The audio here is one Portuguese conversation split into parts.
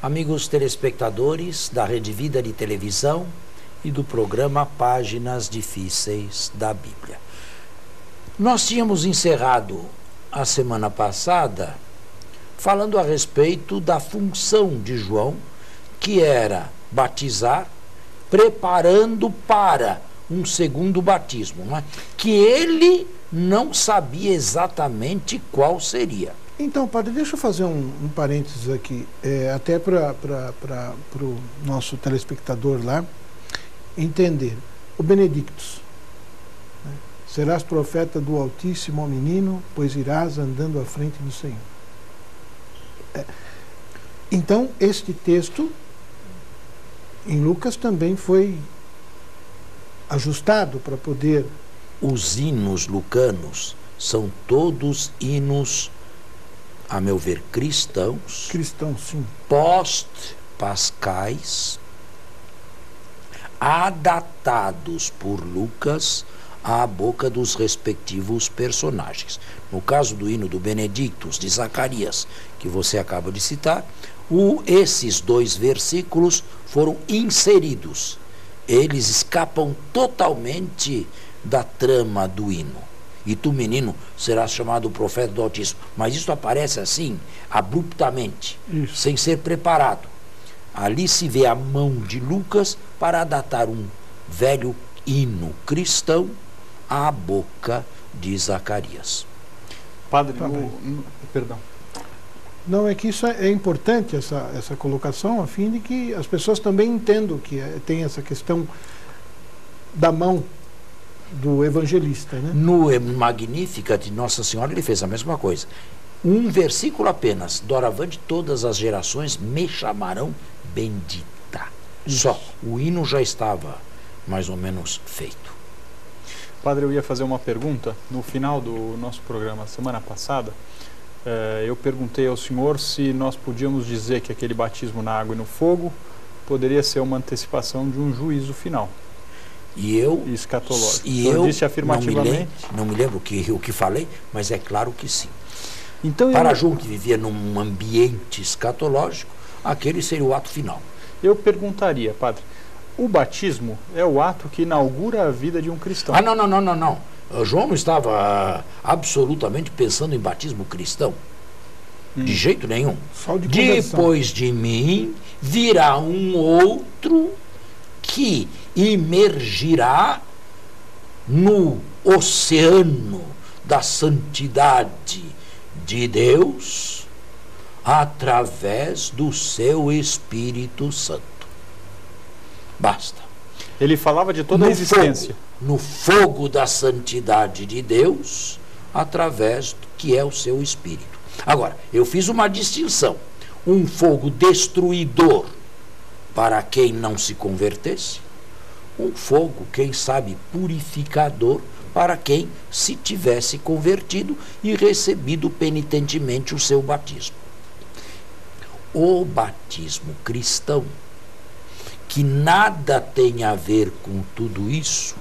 Amigos telespectadores da Rede Vida de Televisão e do programa Páginas Difíceis da Bíblia. Nós tínhamos encerrado a semana passada falando a respeito da função de João, que era batizar, preparando para um segundo batismo, não é? Que ele não sabia exatamente qual seria. Então, padre, deixa eu fazer um parênteses aqui, até para o nosso telespectador lá entender. O Benedictus, né? Serás profeta do Altíssimo, ó menino, pois irás andando à frente do Senhor. Então, este texto em Lucas também foi ajustado para poder... Os hinos lucanos são todos hinos, a meu ver, cristãos. Cristãos, sim. Pós-pascais, adaptados por Lucas à boca dos respectivos personagens. No caso do hino do Benedictus, de Zacarias, que você acaba de citar, esses dois versículos foram inseridos. Eles escapam totalmente da trama do hino. E tu, menino, serás chamado profeta do Altíssimo. Mas isso aparece assim, abruptamente, sem ser preparado. Ali se vê a mão de Lucas para datar um velho hino cristão à boca de Zacarias. Padre, perdão. Não, é que isso é importante, essa colocação, a fim de que as pessoas também entendam que tem essa questão da mão do evangelista, né? No Magnífica de Nossa Senhora ele fez a mesma coisa. Um versículo apenas: doravante todas as gerações me chamarão bendita. Só, o hino já estava mais ou menos feito. Padre, eu ia fazer uma pergunta. No final do nosso programa, semana passada, eu perguntei ao senhor se nós podíamos dizer que aquele batismo na água e no fogo poderia ser uma antecipação de um juízo final. E eu escatológico. E eu disse afirmativamente. Não me lembro o que falei, mas é claro que sim. Então, para João, que vivia num ambiente escatológico, aquele seria o ato final. Eu perguntaria, padre, o batismo é o ato que inaugura a vida de um cristão? Não. João não estava absolutamente pensando em batismo cristão. De jeito nenhum. Só de depois de mim virá um outro que imergirá no oceano da santidade de Deus através do seu Espírito Santo. Basta. Ele falava de toda a existência. No fogo da santidade de Deus, através do que é o seu Espírito. Agora, eu fiz uma distinção. Um fogo destruidor para quem não se convertesse, um fogo, quem sabe, purificador para quem se tivesse convertido e recebido penitentemente o seu batismo. O batismo cristão, que nada tem a ver com tudo isso,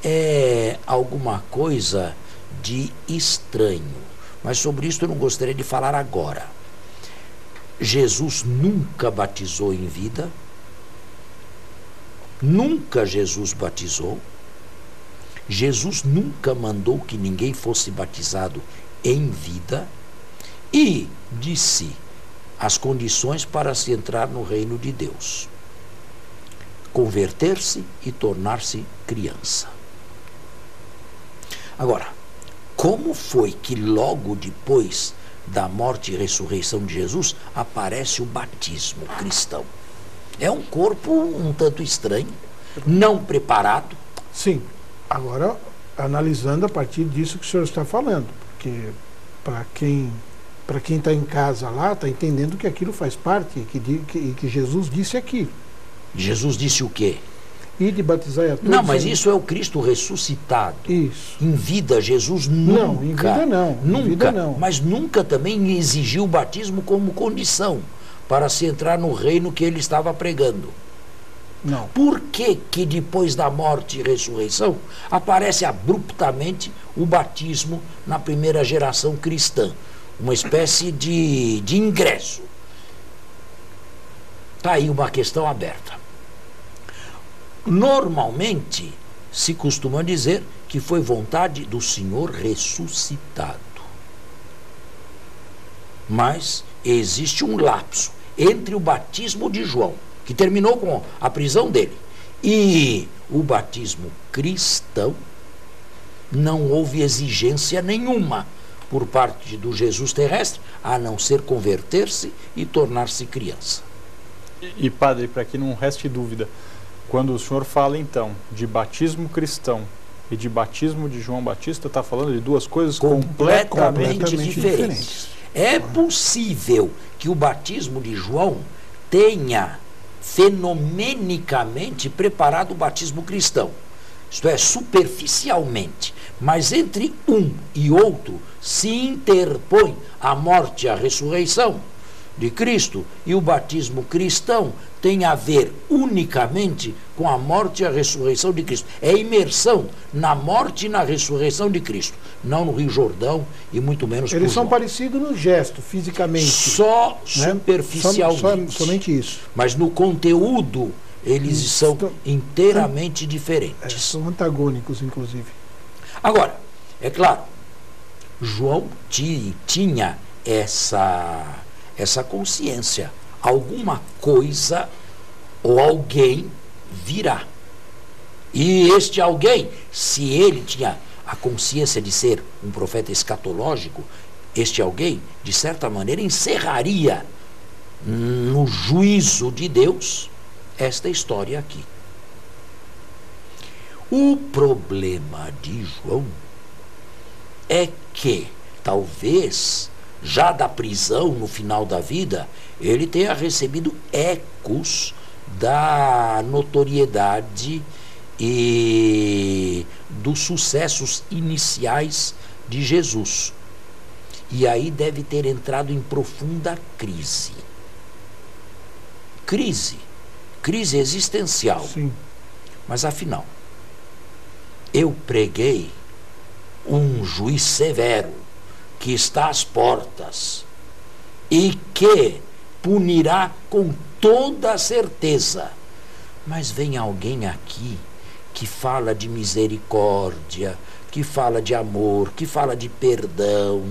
é alguma coisa de estranho. Mas sobre isso eu não gostaria de falar agora. Jesus nunca batizou em vida. Nunca Jesus batizou. Jesus nunca mandou que ninguém fosse batizado em vida. E disse as condições para se entrar no reino de Deus: converter-se e tornar-se criança. Agora, como foi que logo depois da morte e ressurreição de Jesus aparece o batismo cristão? É um corpo um tanto estranho, não preparado. Sim. Agora, analisando a partir disso que o senhor está falando, porque para quem está em casa lá, está entendendo que aquilo faz parte, que Jesus disse aquilo. Jesus disse o quê? E de batizar a todos. Não, mas isso é o Cristo ressuscitado. Isso. Em vida, Jesus nunca. Não, em vida não. Nunca. Em vida não. Mas nunca também exigiu o batismo como condição para se entrar no reino que ele estava pregando. Não. Por que que depois da morte e ressurreição aparece abruptamente o batismo na primeira geração cristã? Uma espécie de ingresso. Está aí uma questão aberta. Normalmente, se costuma dizer que foi vontade do Senhor ressuscitado. Mas existe um lapso entre o batismo de João, que terminou com a prisão dele, e o batismo cristão. Não houve exigência nenhuma por parte do Jesus terrestre, a não ser converter-se e tornar-se criança. E padre, para que não reste dúvida, quando o senhor fala então de batismo cristão e de batismo de João Batista, está falando de duas coisas completamente diferentes. É possível que o batismo de João tenha fenomenicamente preparado o batismo cristão, isto é, superficialmente, mas entre um e outro se interpõe a morte e a ressurreição de Cristo, e o batismo cristão tem a ver unicamente com a morte e a ressurreição de Cristo. É imersão na morte e na ressurreição de Cristo, não no Rio Jordão e muito menos Eles são parecidos no gesto, fisicamente. Só superficialmente. Somente isso. Mas no conteúdo eles são inteiramente diferentes. São antagônicos, inclusive. Agora, é claro, João tinha essa consciência. Alguma coisa ou alguém virá. E este alguém, se ele tinha a consciência de ser um profeta escatológico, este alguém, de certa maneira, encerraria no juízo de Deus esta história aqui. O problema de João é que, talvez, já da prisão, no final da vida, ele tenha recebido ecos da notoriedade e dos sucessos iniciais de Jesus. E aí deve ter entrado em profunda crise. Crise existencial. Sim. Mas afinal, eu preguei um juiz severo que está às portas e que punirá com toda certeza. Mas vem alguém aqui que fala de misericórdia, que fala de amor, que fala de perdão,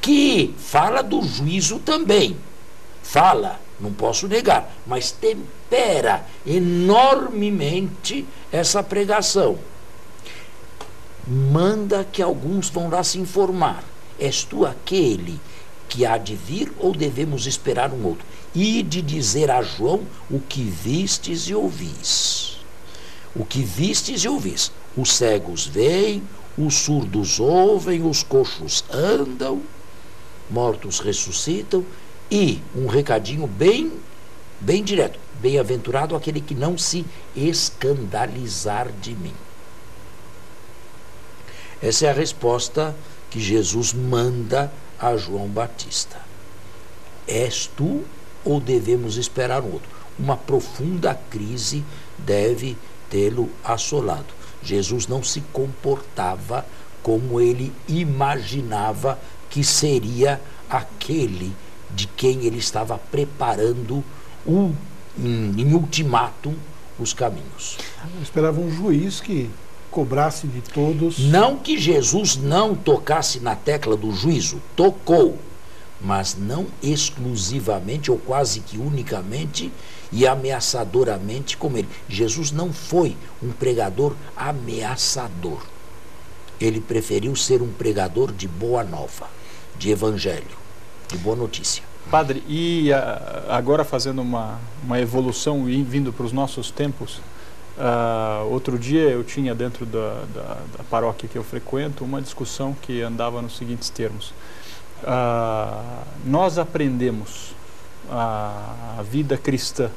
que fala do juízo também. Fala, não posso negar, mas tempera enormemente essa pregação. Manda que alguns vão lá se informar. És tu aquele que há de vir ou devemos esperar um outro? E de dizer a João o que vistes e ouvis. O que vistes e ouvis. Os cegos veem, os surdos ouvem, os coxos andam, mortos ressuscitam. E um recadinho bem direto. Bem-aventurado aquele que não se escandalizar de mim. Essa é a resposta que Jesus manda a João Batista. És tu ou devemos esperar um outro? Uma profunda crise deve tê-lo assolado. Jesus não se comportava como ele imaginava que seria aquele de quem ele estava preparando em ultimátum os caminhos. Eu esperava um juiz que cobrasse de todos. Não que Jesus não tocasse na tecla do juízo, tocou, mas não exclusivamente ou quase que unicamente e ameaçadoramente como ele. Jesus não foi um pregador ameaçador. Ele preferiu ser um pregador de boa nova, de evangelho, de boa notícia. Padre, e agora fazendo uma evolução e vindo para os nossos tempos, outro dia eu tinha dentro da paróquia que eu frequento uma discussão que andava nos seguintes termos. Nós aprendemos a vida cristã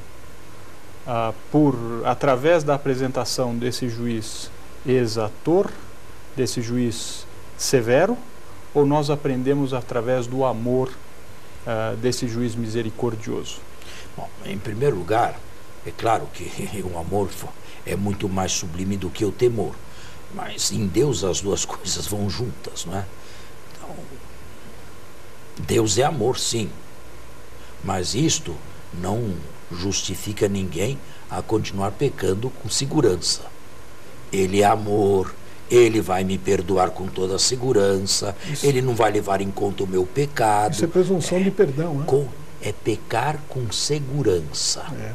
através da apresentação desse juiz exator, desse juiz severo, ou nós aprendemos através do amor desse juiz misericordioso? Bom, em primeiro lugar, é claro que o amor é muito mais sublime do que o temor, mas em Deus as duas coisas vão juntas, não é? Então, Deus é amor, sim, mas isto não justifica ninguém a continuar pecando com segurança. Ele é amor, ele vai me perdoar com toda a segurança, ele não vai levar em conta o meu pecado. Isso é presunção de perdão, né? É pecar com segurança. É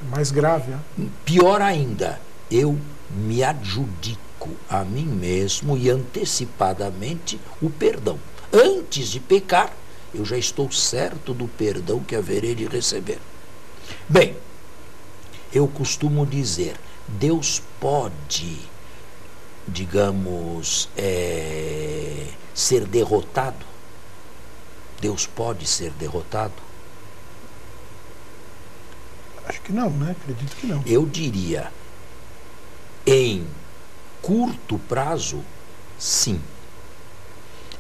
mais grave, né? Pior ainda, eu me adjudico a mim mesmo e antecipadamente o perdão. Antes de pecar, eu já estou certo do perdão que haverei de receber. Bem, eu costumo dizer, Deus pode, digamos, ser derrotado? Deus pode ser derrotado? Acho que não, né? Acredito que não. Eu diria, em curto prazo, sim.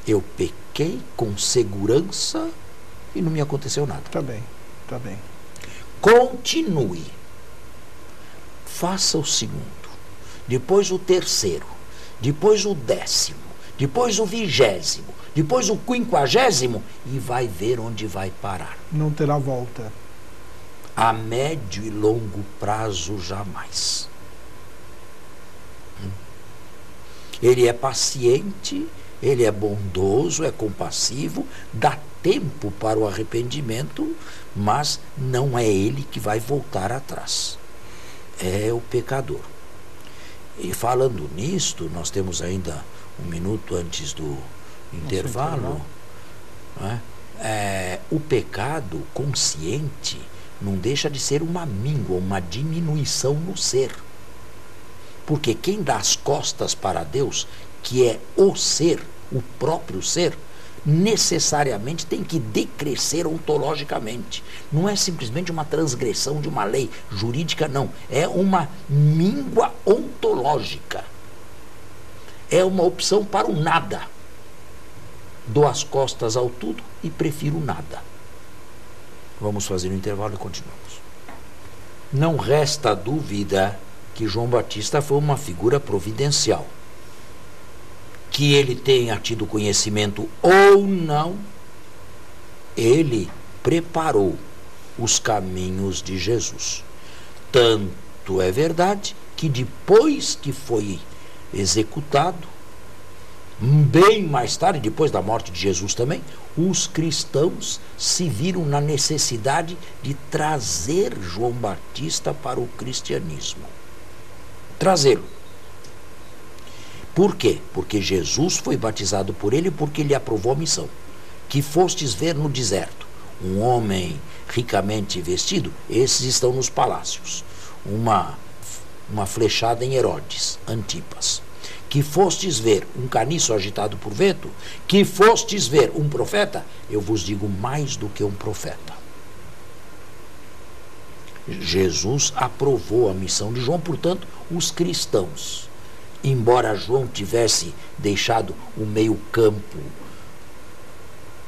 Eu pequei com segurança e não me aconteceu nada. Tá bem, tá bem. Continue. Faça o segundo, depois o terceiro, depois o 10º, depois o 20º, depois o 50º e vai ver onde vai parar. Não terá volta. A médio e longo prazo, jamais. Ele é paciente, ele é bondoso, é compassivo, dá tempo para o arrependimento, mas não é ele que vai voltar atrás. É o pecador. E falando nisto, nós temos ainda um minuto antes do intervalo. Né? O pecado consciente não deixa de ser uma míngua, uma diminuição no ser. Porque quem dá as costas para Deus, que é o ser, o próprio ser, necessariamente tem que decrescer ontologicamente. Não é simplesmente uma transgressão de uma lei jurídica, não. É uma míngua ontológica. É uma opção para o nada. Dou as costas ao tudo e prefiro nada. Vamos fazer um intervalo e continuamos. Não resta dúvida que João Batista foi uma figura providencial. Que ele tenha tido conhecimento ou não, ele preparou os caminhos de Jesus. Tanto é verdade que depois que foi executado, bem mais tarde, depois da morte de Jesus também, os cristãos se viram na necessidade de trazer João Batista para o cristianismo. Trazê-lo. Por quê? Porque Jesus foi batizado por ele, porque ele aprovou a missão. Que fostes ver no deserto um homem ricamente vestido, esses estão nos palácios. Uma flechada em Herodes, Antipas. Que fostes ver um caniço agitado por vento, que fostes ver um profeta, eu vos digo mais do que um profeta. Jesus aprovou a missão de João, portanto, os cristãos, embora João tivesse deixado o meio-campo,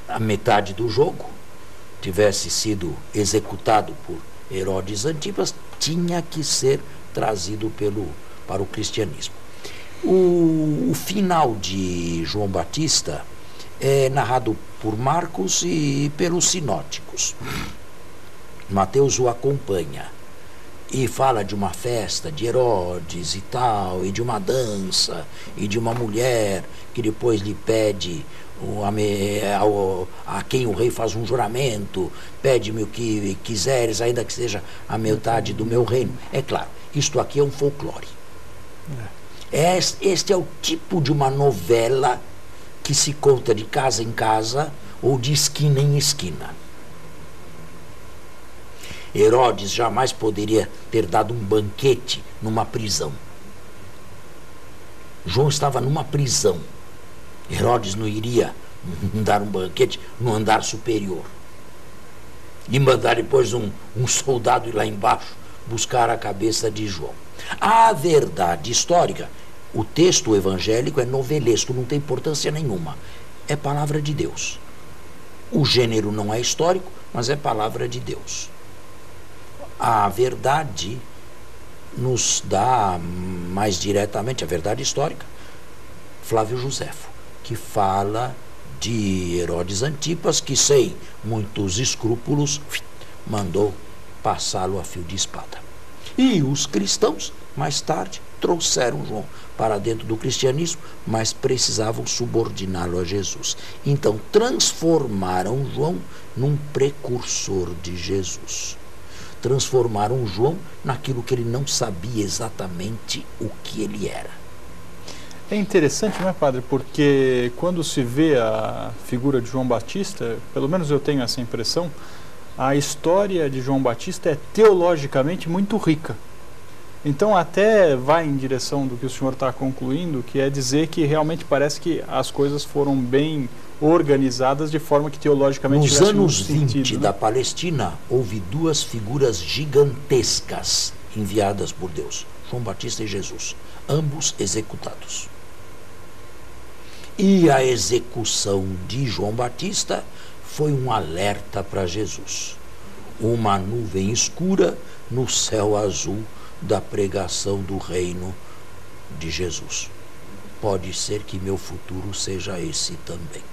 a metade do jogo, tivesse sido executado por Herodes Antipas, tinha que ser trazido para o cristianismo. O final de João Batista é narrado por Marcos e pelos sinóticos. Mateus o acompanha e fala de uma festa de Herodes e tal, e de uma dança, e de uma mulher que depois lhe pede a quem o rei faz um juramento, pede-me o que quiseres, ainda que seja a metade do meu reino. É claro, isto aqui é um folclore. Este é o tipo de uma novela que se conta de casa em casa ou de esquina em esquina. Herodes jamais poderia ter dado um banquete numa prisão. João estava numa prisão. Herodes não iria dar um banquete no andar superior e mandar depois um soldado ir lá embaixo buscar a cabeça de João. A verdade histórica, o texto evangélico é novelesco, não tem importância nenhuma. É palavra de Deus. O gênero não é histórico, mas é palavra de Deus. A verdade nos dá mais diretamente, a verdade histórica, Flávio Josefo, que fala de Herodes Antipas, que sem muitos escrúpulos mandou passá-lo a fio de espada. E os cristãos, mais tarde, trouxeram João para dentro do cristianismo, mas precisavam subordiná-lo a Jesus. Então, transformaram João num precursor de Jesus. Transformaram João naquilo que ele não sabia exatamente o que ele era. É interessante, não é, padre? Porque quando se vê a figura de João Batista, pelo menos eu tenho essa impressão, a história de João Batista é teologicamente muito rica. Então até vai em direção do que o senhor está concluindo, que é dizer que realmente parece que as coisas foram bem organizadas de forma que teologicamente nos anos um 20 sentido, da Palestina, houve duas figuras gigantescas enviadas por Deus, João Batista e Jesus, ambos executados. E a execução de João Batista foi um alerta para Jesus. Uma nuvem escura no céu azul da pregação do reino de Jesus. Pode ser que meu futuro seja esse também.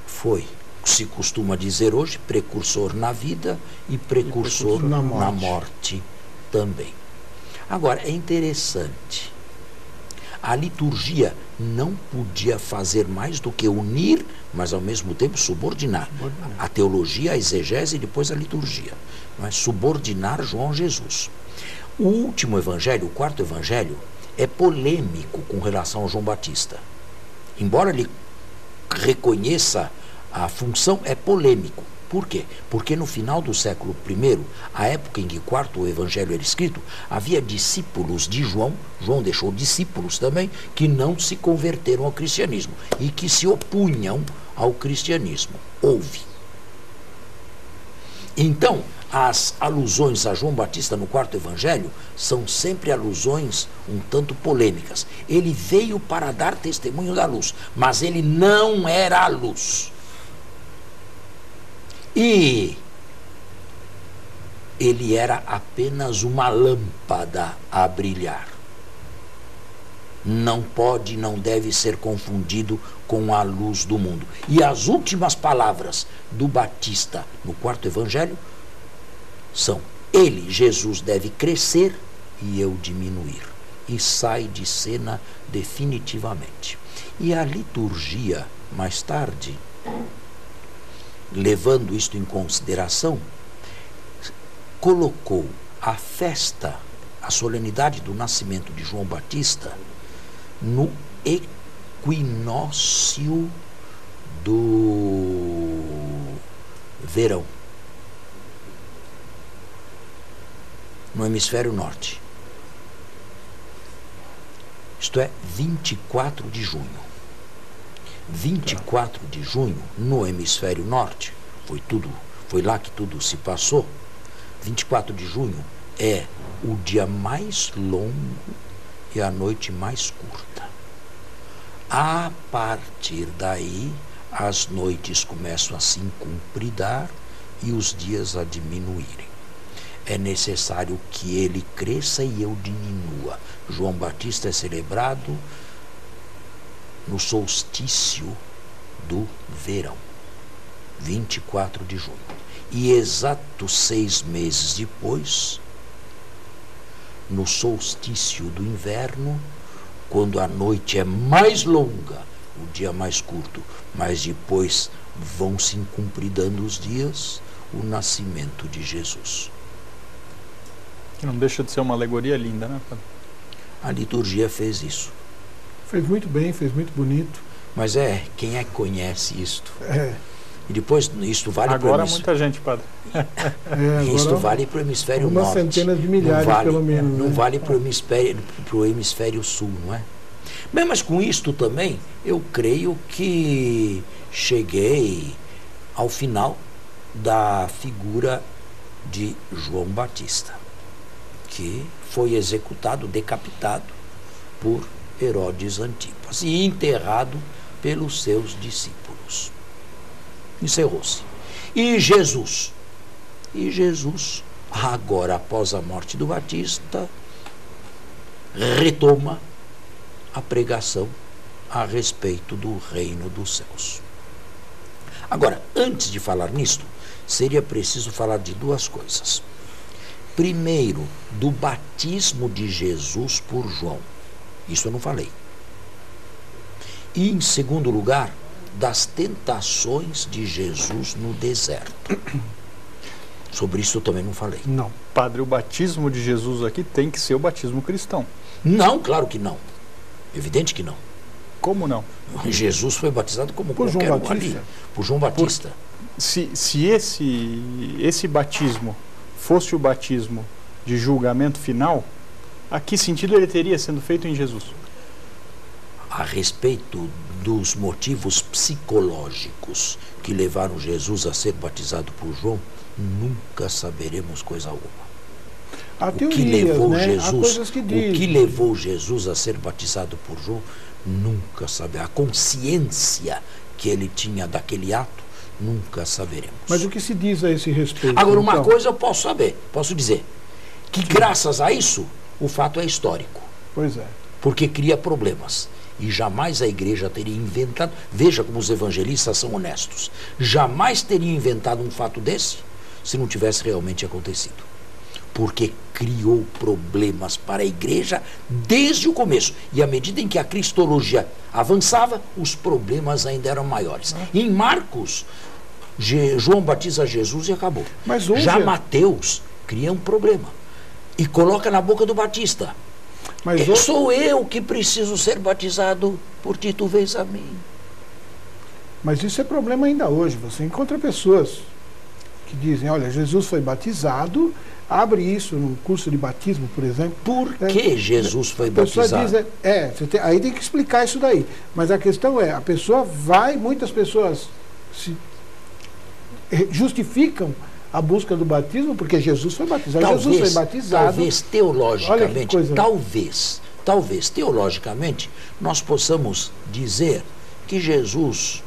Foi, se costuma dizer hoje, precursor na vida e precursor na morte também. Agora, é interessante. A liturgia não podia fazer mais do que unir, mas ao mesmo tempo subordinar. A teologia, a exegese e depois a liturgia. Mas subordinar João Jesus. O último evangelho, o quarto evangelho, é polêmico com relação a João Batista. Embora ele reconheça a função, é polêmico. Por quê? Porque no final do século I, a época em que o quarto evangelho era escrito, havia discípulos de João, João deixou discípulos também, que não se converteram ao cristianismo e que se opunham ao cristianismo. Houve. Então, as alusões a João Batista no quarto evangelho são sempre alusões um tanto polêmicas. Ele veio para dar testemunho da luz, mas ele não era a luz. E ele era apenas uma lâmpada a brilhar. Não pode, não deve ser confundido com a luz do mundo. E as últimas palavras do Batista no quarto evangelho são: ele, Jesus, deve crescer e eu diminuir. E sai de cena definitivamente. E a liturgia, mais tarde, levando isto em consideração, colocou a festa, a solenidade do nascimento de João Batista no equinócio do verão, no hemisfério norte. Isto é, 24 de junho. 24 de junho, no hemisfério norte, foi lá que tudo se passou. 24 de junho é o dia mais longo e a noite mais curta. A partir daí, as noites começam a se encurtar e os dias a diminuírem. É necessário que ele cresça e eu diminua. João Batista é celebrado no solstício do verão, 24 de junho. E exatos 6 meses depois, no solstício do inverno, quando a noite é mais longa, o dia mais curto, mas depois vão se encurtando os dias, o nascimento de Jesus. Que não deixa de ser uma alegoria linda, né, padre? A liturgia fez isso. Fez muito bem, fez muito bonito. Mas quem é que conhece isto? É. E depois, isto vale para o agora muita gente, padre. Isto vale para o hemisfério norte. Umas centenas de milhares, pelo menos. Não vale para o hemisfério sul, não é? Bem, mas com isto também, eu creio que cheguei ao final da figura de João Batista, que foi executado, decapitado por Herodes Antipas e enterrado pelos seus discípulos. Encerrou-se. E Jesus, agora após a morte do Batista, retoma a pregação a respeito do reino dos céus. Agora, antes de falar nisto, seria preciso falar de duas coisas. Primeiro, do batismo de Jesus por João. Isso eu não falei. E, em segundo lugar, das tentações de Jesus no deserto. Sobre isso eu também não falei. Não. Padre, o batismo de Jesus aqui tem que ser o batismo cristão. Não, claro que não. Evidente que não. Como não? Jesus foi batizado como Por qualquer João um ali. Batista. Por João Batista. Se esse batismo fosse o batismo de julgamento final, a que sentido ele teria sendo feito em Jesus? A respeito dos motivos psicológicos que levaram Jesus a ser batizado por João, nunca saberemos coisa alguma. Há O que teorias, levou né? Há Jesus, coisas que o dizem. que levou Jesus a ser batizado por João, nunca saberemos. A consciência que ele tinha daquele ato, nunca saberemos. Mas o que se diz a esse respeito? Agora, uma então? coisa eu posso saber, posso dizer, que graças a isso, o fato é histórico, Pois é. porque cria problemas. E jamais a igreja teria inventado, veja como os evangelistas são honestos, jamais teria inventado um fato desse se não tivesse realmente acontecido. Porque criou problemas para a igreja desde o começo. E à medida em que a cristologia avançava, os problemas ainda eram maiores. Em Marcos, João batiza Jesus e acabou. Mas hoje Já Mateus cria um problema e coloca na boca do Batista. Mas hoje, Sou eu que preciso ser batizado por ti, tu vês a mim. mas isso é problema ainda hoje. Você encontra pessoas que dizem, olha, Jesus foi batizado, abre isso num curso de batismo, por exemplo. Por que Jesus foi A pessoa batizado? diz, aí tem que explicar isso daí. Mas a questão é, a pessoa vai, muitas pessoas justificam a busca do batismo porque Jesus foi batizado. Jesus foi batizado. Talvez teologicamente, Olha que coisa. talvez teologicamente, nós possamos dizer que Jesus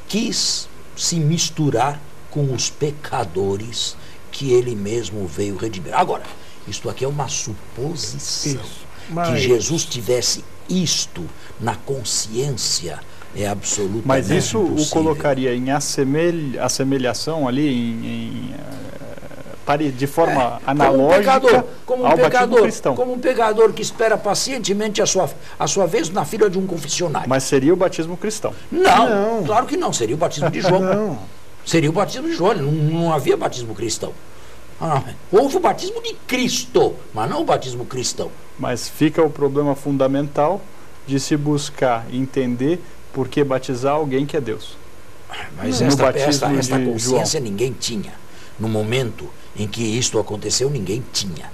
quis se misturar com os pecadores que ele mesmo veio redimir. Agora, isto aqui é uma suposição. Isso. Que Mas- Jesus tivesse isto na consciência é absolutamente Mas isso o impossível. colocaria em assemelhação ali, de forma analógica como ao batismo cristão. como um pecador que espera pacientemente a sua vez na fila de um confessionário. Mas seria o batismo cristão. Não, claro que não, seria o batismo de João. Não. Seria o batismo de João, não havia batismo cristão. Houve o batismo de Cristo, mas não o batismo cristão. Mas fica o problema fundamental de se buscar entender por que batizar alguém que é Deus. Mas No esta batismo consciência de João. ninguém tinha. No momento em que isto aconteceu, ninguém tinha.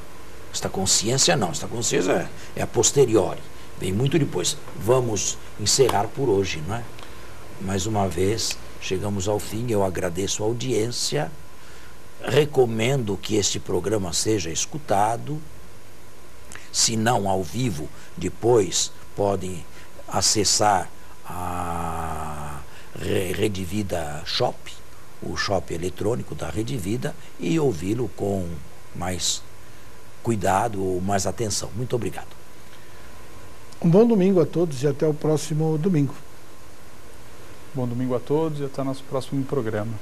Esta consciência não, esta consciência é a posteriori, vem muito depois. Vamos encerrar por hoje, não é? Mais uma vez, chegamos ao fim, eu agradeço a audiência, recomendo que este programa seja escutado, se não ao vivo, depois podem acessar a Rede Vida Shop, o shop eletrônico da Rede Vida, e ouvi-lo com mais cuidado ou mais atenção. Muito obrigado. Um bom domingo a todos e até o próximo domingo. Bom domingo a todos e até o nosso próximo programa.